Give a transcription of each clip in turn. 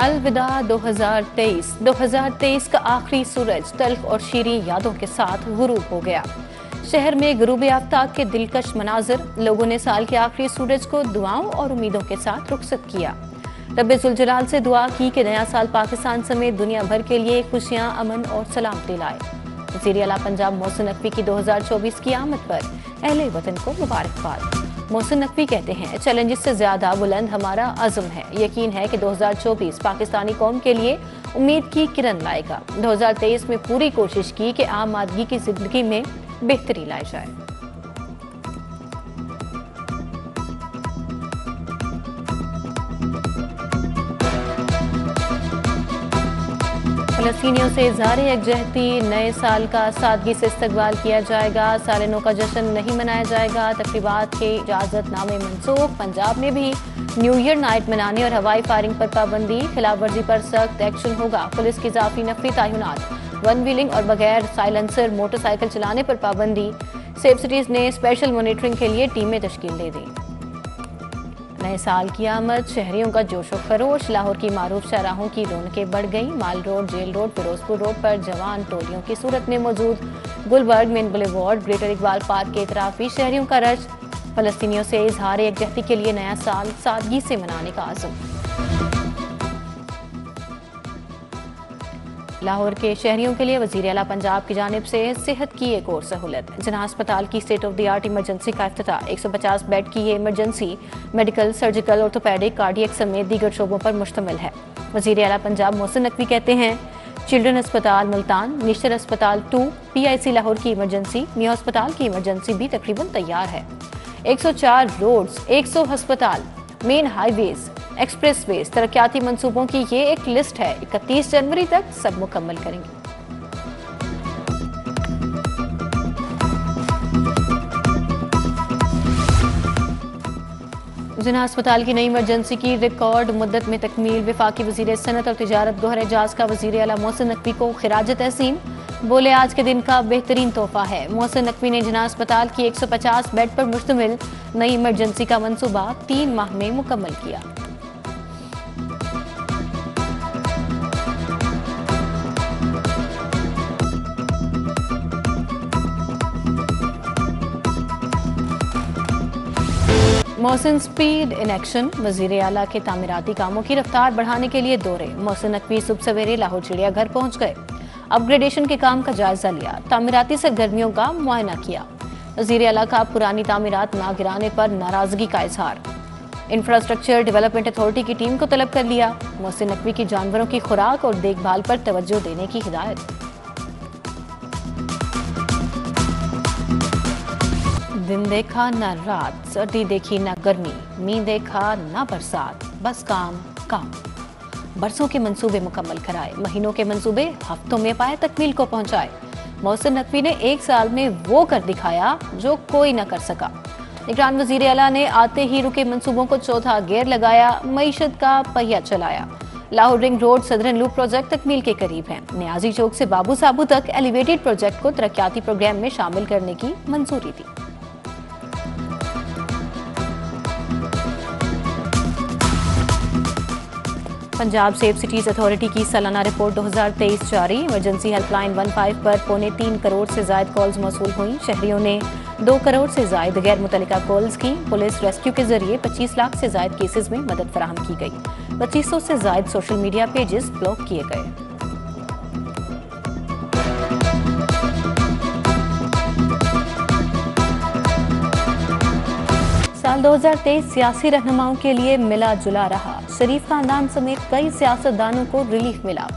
अलविदा 2023 का आखिरी सूरज तल्ख और शीरीं यादों के साथ गुरूब हो गया। शहर में गुरूब आफ्ताब के दिलकश मनाजिर, लोगों ने साल के आखिरी सूरज को दुआओं और उम्मीदों के साथ रुखसत किया। रब्बे जुल जलाल से दुआ की कि नया साल पाकिस्तान समेत दुनिया भर के लिए खुशियां, अमन और सलामती लाए। वज़ीर आला पंजाब मोहसिन नकवी की 2024 की आमद पर अहले वतन को मुबारकबाद। मोहसिन नकवी कहते हैं, चैलेंजेस से ज्यादा बुलंद हमारा अज़्म है। यकीन है कि 2024 पाकिस्तानी कौम के लिए उम्मीद की किरण लाएगा। 2023 में पूरी कोशिश की कि आम आदमी की जिंदगी में बेहतरी लाई जाए। फलस्तीनियों से इज़हार यकजहती, नए साल का सादगी से इस्तकबाल किया जाएगा। साल नौ का जश्न नहीं मनाया जाएगा। तकरीबात के इजाज़तनामे मनसूख। पंजाब में भी न्यू ईयर नाइट मनाने और हवाई फायरिंग पर पाबंदी। खिलाफ वर्जी पर सख्त एक्शन होगा। पुलिस की इजाफी नफरी तैनात। वन व्हीलिंग और बगैर साइलेंसर मोटरसाइकिल चलाने पर पाबंदी। सेफ सिटीज ने स्पेशल मॉनिटरिंग के लिए टीमें तश्कील दे दी। नए साल की आमद, शहरियों का जोशो खरोश। लाहौर की मारूफ शाहराहों की रौनकें बढ़ गई। Mall Road, Jail Road, Ferozepur Road पर जवान टोलियों की सूरत में मौजूद Gulberg Main Boulevard, Greater Iqbal Park के इतराफ भी शहरियों का रश। फलस्तीनियों से इजहार यकजहती के लिए नया साल सादगी से मनाने का आज़म। लाहौर के शहरियों के लिए वज़ीर आला पंजाब की जानिब से सेहत की एक और सहूलत। जिन्ना अस्पताल की state of the art emergency का इफ्तिताह। 150 बेड की ये emergency medical, surgical, orthopaedic, cardiac समेत दीगर शोबों पर मुश्तमिल है। वज़ीर आला पंजाब मोहसिन नकवी कहते हैं, चिल्ड्रन अस्पताल मुल्तान, निश्तर अस्पताल 2, PIC लाहौर की इमरजेंसी, मियां अस्पताल की इमरजेंसी भी तकरीबन तैयार है। 104 रोड्स, 100 अस्पताल, मेन हाईवेज, एक्सप्रेसवेज, तरक्याती मंसूबों की ये एक लिस्ट है। 31 जनवरी तक सब मुकम्मल करेंगे। जिन्ना अस्पताल की नई इमरजेंसी की रिकॉर्ड मुद्दत में तकमील। वफाकी वज़ीर सनत और तिजारत गौहर एजाज का वज़ीर आला मोहसिन नकवी को खिराज तहसीन। बोले, आज के दिन का बेहतरीन तोहफा है। मोहसिन नकवी ने जिन्ना अस्पताल की 150 बेड पर मुश्तमिल नई इमरजेंसी का मंसूबा 3 माह में मुकम्मल किया। Mohsin speed in action. वज़ीर आला के तामीराती कामों की रफ्तार बढ़ाने के लिए दौरे। मोहसिन नकवी सुबह सवेरे लाहौर चिड़ियाघर पहुंच गए। अपग्रेडेशन के काम का जायजा लिया। तामीराती सरगर्मियों का मुआयना किया। वज़ीर आला का पुरानी तामीरात ना गिराने पर नाराजगी का इजहार। इंफ्रास्ट्रक्चर डेवलपमेंट अथॉरिटी की टीम को तलब कर लिया। मोहसिन नकवी की जानवरों की खुराक और देखभाल पर तवज्जो देने की हिदायत। दिन देखा न रात, सर्दी देखी न गर्मी, मींह देखा न बरसात, बस काम काम। बरसों के मंसूबे मुकम्मल कराए, महीनों के मंसूबे हफ्तों में पाए तकमील को पहुंचाए। मोहसिन नकवी ने एक साल में वो कर दिखाया जो कोई न कर सका। निगरान वज़ीर आला ने आते ही रुके मंसूबों को चौथा गियर लगाया, मईशत का पहिया चलाया। Lahore Ring Road Southern Loop project तकमील के करीब है। नियाजी चौक से बाबू साबू तक एलिवेटेड प्रोजेक्ट को तरक्याती प्रोग्राम में शामिल करने की मंजूरी दी। पंजाब सेफ सिटीज अथॉरिटी की सालाना रिपोर्ट 2023 जारी। इमरजेंसी हेल्पलाइन 15 पर 3.25 करोड़ से ज्यादा कॉल्स मौसूल हुई। शहरियों ने 2 करोड़ से ज्यादा गैर मुतल्लिका कॉल्स की। पुलिस रेस्क्यू के जरिए 25 लाख से ज्यादा केसेस में मदद फराहम की गई। 2500 से ज्यादा सोशल मीडिया पेजेस ब्लॉक किए गए। साल 2023 सियासी रहनुमाओं के लिए मिला जुला रहा। शरीफ खानदान समेत कई सियासतदानों को रिलीफ मिला।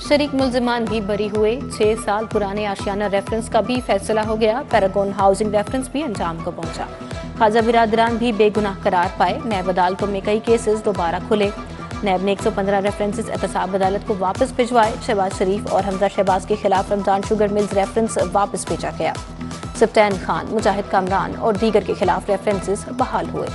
शरीक मुल्जिमान भी बरी हुए। 6 साल पुराने आशियाना रेफरेंस का भी फैसला हो गया। पैरागॉन हाउसिंग रेफरेंस भी अंजाम को पहुंचा। खाजा बिरादरान भी बेगुनाह करार पाए। नैब अदालतों में कई केसेस दोबारा खुले। नैब ने 115 रेफरेंसेस एहतसाब अदालत को वापस भिजवाए। शहबाज शरीफ और हमजा शहबाज के खिलाफ रमजान शुगर मिल्स रेफरेंस वापस भेजा गया। सप्तान खान, मुजाहिद कामरान और दीगर के खिलाफ रेफरेंसेस बहाल हुए।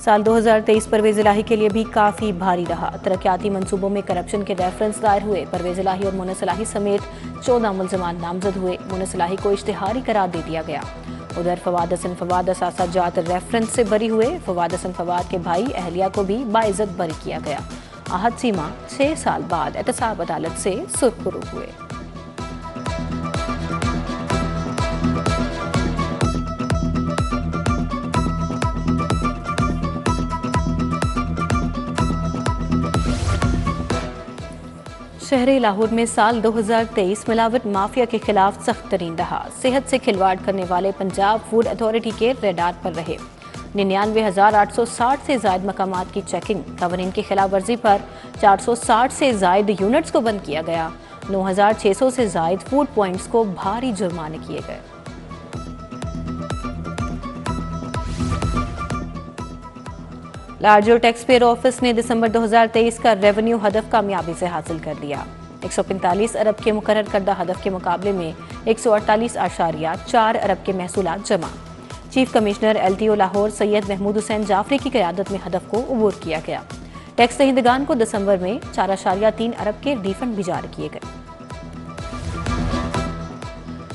साल 2023 परवेज इलाही के लिए भी काफी भारी रहा। तरक्याती मंसूबों में करप्शन के रेफरेंस दायर हुए। परवेज इलाही और मुनस इलाही समेत 14 मुल्जिमान नामजद हुए। मुनस इलाही को इश्तिहारी करार दे दिया गया। उधर फवाद हसन फवाद असासाजात रेफरेंस से बरी हुए। फवाद हसन फवाद के भाई अहलिया को भी बाइज्जत बरी किया गया। आहत सीमा 6 साल बाद एहतसाब अदालत से सुरखरू हुए। शहर लाहौर में साल 2023 मिलावट माफिया के खिलाफ सख्त तरीन रहा। सेहत से खिलवाड़ करने वाले पंजाब फूड अथॉरिटी के रेडार पर रहे। 99,860 से ज्यादा मकामात की चेकिंग। कवानीन की खिलाफ वर्जी पर 460 से ज्यादा यूनिट्स को बंद किया गया। 9,600 से ज्यादा फूड पॉइंट्स को भारी जुर्माने किए गए। लार्जर टैक्स पेयर ऑफिस ने दिसंबर 2023 का रेवेन्यू हदफ कामयाबी से हासिल कर लिया। 145 अरब के मुकर्रर करदा हदफ के मुकाबले में 148.4 अरब के महसूलात जमा। Chief commissioner LTO Lahore Syed Mahmood Hussain Jafri की क़यादत में हदफ को अबूर किया गया। टैक्स दहिंदगान को दिसंबर में 4.3 अरब के रिफंड भी जारी किए गए।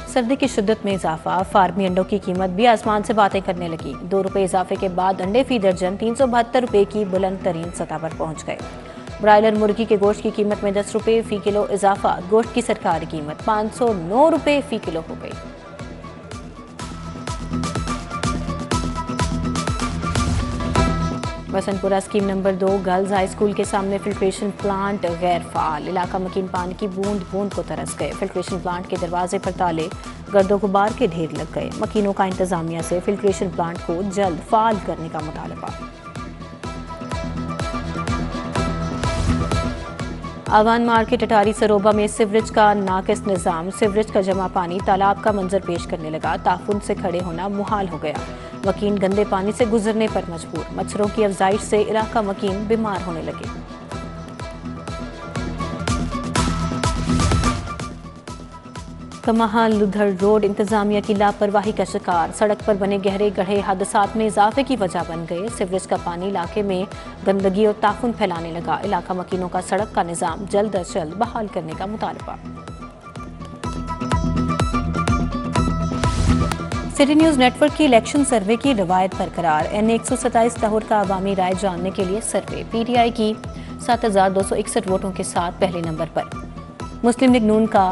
सर्दी की शिद्दत में इजाफा। फार्मी अंडों की कीमत भी आसमान से बातें करने लगी। 2 रुपये इजाफे के बाद अंडे फी दर्जन 372 रुपये की बुलंद तरीन सतह पर पहुंच गए। ब्रायलर मुर्गी के गोश्त की कीमत में 10 रुपये फी किलो इजाफा। गोश्त की सरकारी कीमत 509 रुपये फी किलो हो गई। Vasantpura scheme number 2 girls high school के सामने फिल्ट्रेशन प्लांट गैर फाल। इलाका मकीन पानी की बूंद बूंद को तरस गए। फिल्ट्रेशन प्लांट के दरवाजे पर ताले, गर्दो गुबार के ढेर लग गए। मकीनों का इंतजामिया से फिल्ट्रेशन प्लांट को जल्द फाल करने का मुतालबा। आवान मार्केट अटारी सरोबा में सिवरेज का नाकिस निज़ाम। सिवरेज का जमा पानी तालाब का मंजर पेश करने लगा। ताफुन से खड़े होना मुहाल हो गया। मकीन गंदे पानी से गुजरने पर मजबूर। मच्छरों की अफजाइश से इलाका मकीन बीमार होने लगे। कमाहा लुधर रोड इंतजामिया की लापरवाही का शिकार। सड़क पर बने गहरे गड्ढे हादसात में इजाफे की वजह बन गए। सिवरेज का पानी इलाके में गंदगी और ताफुन फैलाने लगा। इलाका मकीनों का सड़क का निजाम जल्द अज जल्द बहाल करने का मुतालबा। सिटी न्यूज नेटवर्क की इलेक्शन सर्वे की रवायत बरकरार। NA 127 लाहौर का अवामी राय जानने के लिए सर्वे। PTI की 7,261 वोटों के साथ पहले नंबर पर। मुस्लिम लीग नून का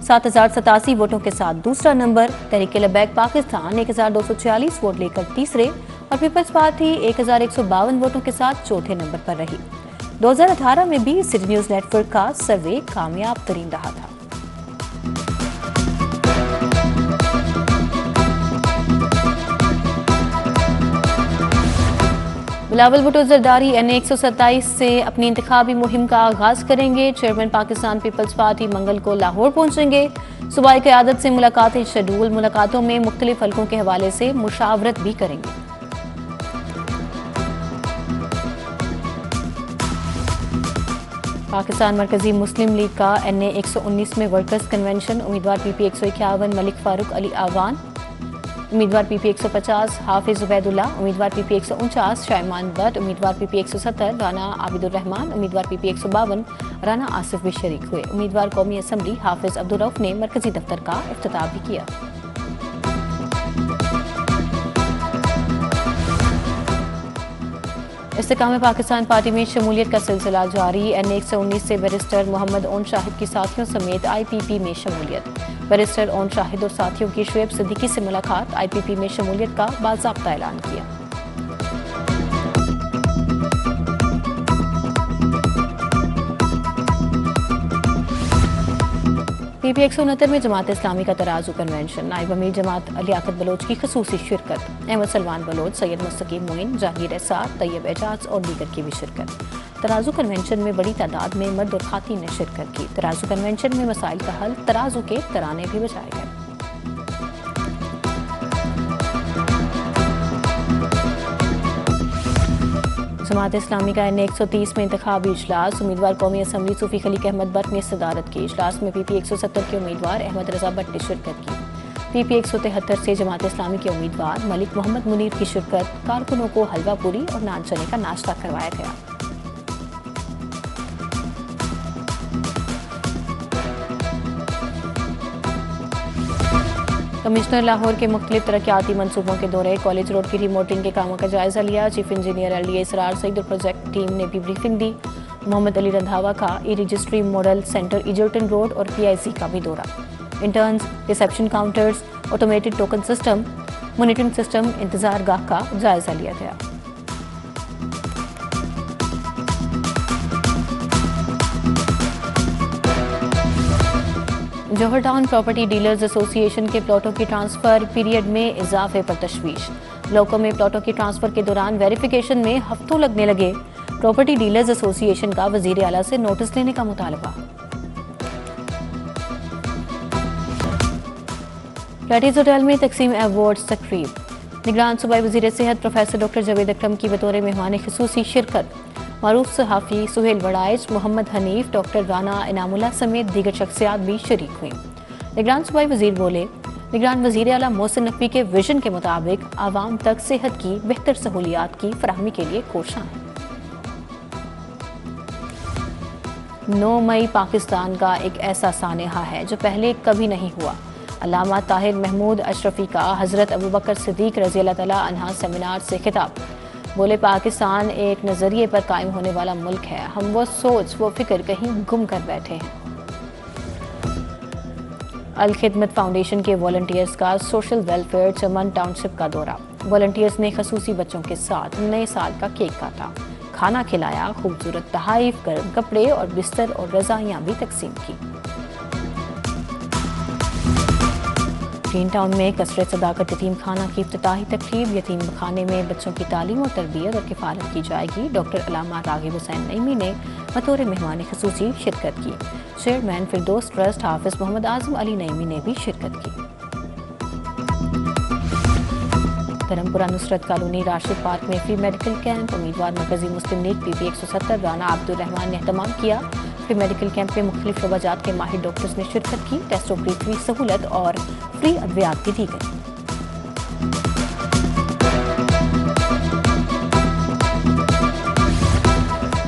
7,087 वोटों के साथ दूसरा नंबर। तहरीक लबैक पाकिस्तान 1,246 वोट लेकर तीसरे और पीपल्स पार्टी 1,152 वोटों के साथ चौथे नंबर पर रही। 2018 में भी सिटी न्यूज नेटवर्क का सर्वे कामयाब तरीन रहा था। बिलावल भुट्टो जरदारी NA 127 से अपनी इंतखाबी मुहिम का आगाज करेंगे। चेयरमैन पाकिस्तान पीपल्स पार्टी मंगल को लाहौर पहुंचेंगे। सूबाई क़यादत से मुलाकातें शेड्यूल। मुलाकातों में मुख्तलिफ हलकों के हवाले से मुशावरत भी करेंगे। पाकिस्तान मरकजी मुस्लिम लीग का NA 119 में वर्कर्स कन्वेंशन। उम्मीदवार PP 151 मलिक फारूक अली आवान। उम्मीदवार PP 150 हाफिज उबैदुल्ला। उम्मीदवार PP 149 शायमान बट। उम्मीदवार PP 170 राना आबिदुर रहमान। उम्मीदवार PP 152 राना आसिफ भी शरीक हुए। उम्मीदवार कौमी असम्बली हाफिज अब्दुल रऊफ ने मरकजी दफ्तर का इफ्तिताह भी किया। इस्तेकाम पाकिस्तान पार्टी में शमूलियत का सिलसिला जारी। NA 119 से बैरिस्टर मोहम्मद ओन शाहिद की साथियों समेत IPP में शमूलियत। बैरिस्टर ओन शाहिद और साथियों की शुएब सिद्दीकी से मुलाकात। IPP में शमूलियत का बाज़ाब्ता ऐलान किया। PP 169 में जमात इस्लामी का तराजू कन्वेंशन। नायब अमीर जमात लियाकत बलोच की खसूसी शिरकत। अहमद सलमान बलोच, सैयद मुस्तकीम मोइन, जहांगीर एहसास, तैयब एजाज और दीगर की भी शिरकत। तराजू कन्वेंशन में बड़ी तादाद में मर्द और खातीन ने शिरकत की। तराजू कन्वेंशन में मसाइल का हल, तराजू के तराने भी बजाए गए। जमात इस्लामी का NA 130 में इंतखाबी इजलास। उम्मीदवार कौमी assembly Sufi Khaleeq Ahmad but ने सदारत की। इजलास में PP 170 के उम्मीदवार अहमद रजा बट ने शिरकत की। PP 173 से जमात इस्लामी के उम्मीदवार मलिक मोहम्मद मुनीर की शिरकत। कारकुनों को हलवा पूरी और नान चने का नाश्ता करवाया गया। कमिश्नर लाहौर के मुख्तलिफ तरक्याती मनसूबों के दौरे, कॉलेज रोड की रिमोटिंग के कामों का जायजा लिया। चीफ इंजीनियर LDA इसरार सईद और प्रोजेक्ट टीम ने भी ब्रीफिंग दी। मोहम्मद अली रंधावा का ई-रजिस्ट्री मॉडल सेंटर इजल्टन रोड और PIC का भी दौरा। Interns, reception counters, automated token system, monitoring system, इंतजार गाह का जायजा लिया गया। जौहर टाउन प्रॉपर्टी डीलर्स एसोसिएशन के प्लॉटों की ट्रांसफर पीरियड में इजाफे पर तशवीश। ब्लॉकों में प्लॉटों की ट्रांसफर के दौरान वेरिफिकेशन में हफ्तों लगने लगे। प्रॉपर्टी डीलर्स एसोसिएशन का वजीर आला से नोटिस लेने का मुतालबा। पैटीज होटल में तकसीम अवार्ड्स तकरीब। निगरान सूबाई वजीर सेहत प्रोफेसर डॉक्टर जावेद अकरम की बतौर मेहमान खुसूसी शिरकत। मारूफ सहाफ़ी सुहेल वड़ाइच, मोहम्मद हनीफ, डॉक्टर राना इनामुल्लाह समेत दीगर शख्सियात भी शरीक हुई। निगरान सूबाई वजीर बोले, निगरान वजीर आला मोहसिन नकवी के विजन के मुताबिक आवाम तक सेहत की बेहतर सहूलियात की फराहमी के लिए कोशिशां हैं। 9 मई पाकिस्तान का एक ऐसा सानेहा है जो पहले कभी नहीं हुआ। अल्लामा ताहिर महमूद अशरफी का हज़रत अबू बकर सिद्दीक रज़ी अल्लाह तआला अन्हा सेमिनार से खिताब। बोले, पाकिस्तान एक नज़रिए पर कायम होने वाला मुल्क है। हम वो सोच वो फिक्र कहीं गुम कर बैठे हैं। अल खिदमत फाउंडेशन के वॉलंटियर्स का सोशल वेलफेयर चमन टाउनशिप का दौरा। वॉलंटियर्स ने खसूसी बच्चों के साथ नए साल का केक काटा, खाना खिलाया, खूबसूरत तहाइफ, गर्म कपड़े और बिस्तर और रज़ाइयाँ भी तकसीम की। ग्रीन टाउन में कसरत सदाकत यतीम खाना की इफ्तिताही तकरीब। यतीम खाने में बच्चों की तालीम और तरबियत और किफ़ालत की जाएगी। डॉक्टर अलामा रागिब हुसैन नईमी ने बतौर मेहमान खुसूसी शिरकत की। चेयरमैन फिरदौस ट्रस्ट हाफिज मोहम्मद आजम अली नईमी ने भी शिरकत की। धर्मपुरा नुसरत कॉलोनी राशिद पार्क में फ्री मेडिकल कैंप। उम्मीदवार मरकजी मुस्लिम लीग PP 170 राना अब्दुल रहमान ने एहतमाम किया। फ्री मेडिकल कैंप में मुख्तलिफ शोबाजात के माहिर डॉक्टर्स ने शिरकत की। टेस्टों की फ्री सहूलत और फ्री अद्वियात भी दी गई।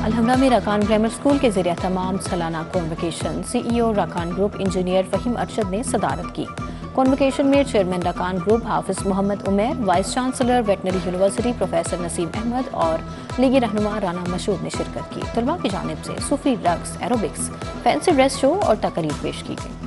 अलहमरा में राकान ग्रामर स्कूल के ज़रिए तमाम सालाना convocation CEO Rakan group engineer Faheem Arshad ने सदारत की। कॉन्वोकेशन में chairman Rakan group Hafiz Muhammad Umair, vice chancellor veterinary university professor Naseem Ahmed और लीगी रहनुमा राना मशहूद ने शिरकत की। तलबा की जानिब से सूफी रक्स, एरोबिक्स, फैंसी ड्रेस शो और तकरीर पेश की गई।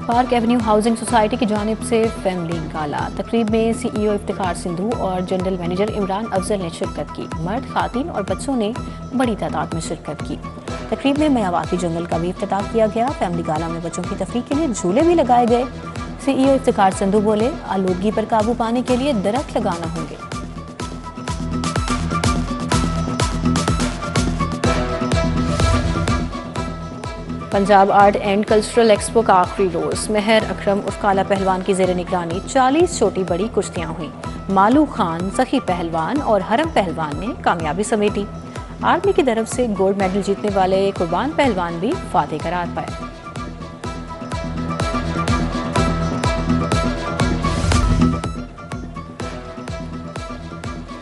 पार्क एवेन्यू हाउसिंग सोसाइटी की जानिब से फैमिली गाला। तकरीब में CEO इफ्तिखार सिंधु और जनरल मैनेजर इमरान अफजल ने शिरकत की। मर्द, खातिन और बच्चों ने बड़ी तादाद में शिरकत की। तकरीब में मयावाती जंगल का भी इफ्तिताह किया गया। फैमिली गाला में बच्चों की तफरीह के लिए झूले भी लगाए गए। CEO इफ्तिखार सिंधु बोले, आलूदगी पर काबू पाने के लिए दरख्त लगाना होंगे। Punjab art and cultural expo का आखिरी रोज मेहर अकरम उर्फ काला पहलवान की जेर निगरानी 40 छोटी बड़ी कुश्तियां हुई। मालू खान, सखी पहलवान और हरम पहलवान ने कामयाबी समेटी। आर्मी की तरफ से गोल्ड मेडल जीतने वाले कुर्बान पहलवान भी फातेह करार पाए।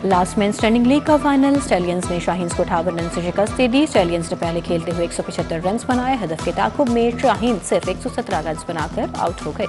लास्ट मैन स्टैंडिंग लीग का फाइनल। स्टैलियंस ने शाहीन्स को 58 रन से शिकस्त दे दी। स्टैलियंस ने पहले खेलते हुए 175 रन बनाए। हदफ के ताकुब में शाहीन सिर्फ 117 रन बनाकर आउट हो गए।